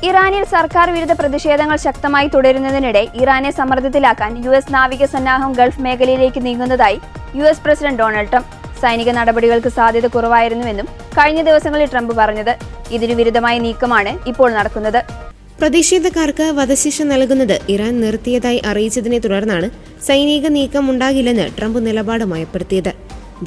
ഇറാനിൽ സർക്കാർ വിരുദ്ധ പ്രതിഷേധങ്ങൾ ശക്തമായി തുടരുന്നതിനിടെ ഇറാനെ സമ്മർദ്ദത്തിലാക്കാൻ US നാവിക സന്നാഹം ഗൾഫ് മേഖലയിലേക്ക് നീങ്ങുന്നതായി US പ്രസിഡന്റ് ഡൊണാൾഡ് ട്രംപ്. സൈനിക നടപടികൾക്ക് സാധ്യത കുറവായിരുന്നുവെന്നും കഴിഞ്ഞ ദിവസങ്ങളിൽ ട്രംപ് പറഞ്ഞത്. ഇതിനു വിരുദ്ധമായ നീക്കമാണ് ഇപ്പോൾ നടക്കുന്നത്. പ്രതിഷേധക്കാർക്ക് വധശിക്ഷ നൽകുന്നത് ഇറാൻ നിർത്തിയതായി അറിയിച്ചതിനെ തുടർന്നാണ് സൈനിക നീക്കം ഉണ്ടാകില്ലെന്ന് ട്രംപ് നിലപാട് മയപ്പെടുത്തിയത്.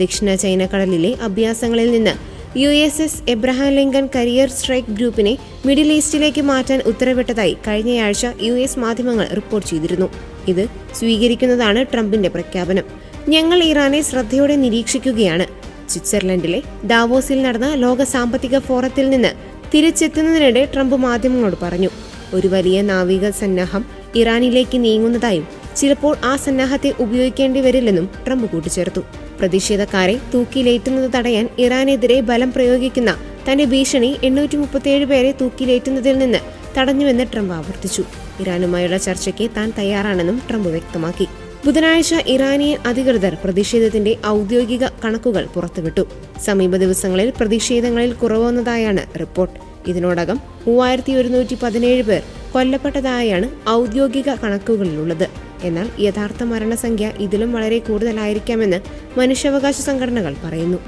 ദക്ഷിണ ചൈന കടലിലെ അഭ്യാസങ്ങളിൽ നിന്ന് USS Abraham Lincoln career strike ഗ്രൂപ്പിനെ മിഡിൽ ഈസ്റ്റിലേക്ക് മാറ്റാൻ ഉത്തരവിട്ടതായി കഴിഞ്ഞയാഴ്ച US മാധ്യമങ്ങൾ റിപ്പോർട്ട് ചെയ്തിരുന്നു. ഇത് സ്വീകരിക്കുന്നതാണ് ട്രംപിന്റെ പ്രഖ്യാപനം. ഞങ്ങൾ ഇറാനെ ശ്രദ്ധയോടെ നിരീക്ഷിക്കുകയാണ്. സ്വിറ്റ്സർലൻഡിലെ ദാവോസിൽ നടന്ന ലോക സാമ്പത്തിക ഫോറത്തിൽ നിന്ന് തിരിച്ചെത്തുന്നതിനിടെ ട്രംപ് മാധ്യമങ്ങളോട് പറഞ്ഞു. ഒരു വലിയ നാവിക സന്നാഹം ഇറാനിലേക്ക് നീങ്ങുന്നതായും ചിലപ്പോൾ ആ സന്നാഹത്തെ ഉപയോഗിക്കേണ്ടി വരില്ലെന്നും ട്രംപ് കൂട്ടിച്ചേർത്തു. പ്രതിഷേധക്കാരെ തൂക്കിലേറ്റുന്നത് തടയാൻ ഇറാനെതിരെ ബലം പ്രയോഗിക്കുന്ന തന്റെ ഭീഷണി 837 പേരെ തൂക്കിലേറ്റുന്നതിൽ നിന്ന് തടഞ്ഞുവെന്ന് ട്രംപ് ആവർത്തിച്ചു. ഇറാനുമായുള്ള ചർച്ചയ്ക്ക് താൻ തയ്യാറാണെന്നും ട്രംപ് വ്യക്തമാക്കി. ബുധനാഴ്ച ഇറാനിയൻ അധികൃതർ പ്രതിഷേധത്തിന്റെ ഔദ്യോഗിക കണക്കുകൾ പുറത്തുവിട്ടു. സമീപ ദിവസങ്ങളിൽ പ്രതിഷേധങ്ങളിൽ കുറവന്നതായാണ് റിപ്പോർട്ട്. ഇതിനോടകം 3117 പേർ കൊല്ലപ്പെട്ടതായാണ് ഔദ്യോഗിക കണക്കുകളിലുള്ളത്. എന്നാൽ യഥാർത്ഥ മരണസംഖ്യ ഇതിലും വളരെ കൂടുതലായിരിക്കാമെന്ന് മനുഷ്യാവകാശ സംഘടനകൾ പറയുന്നു.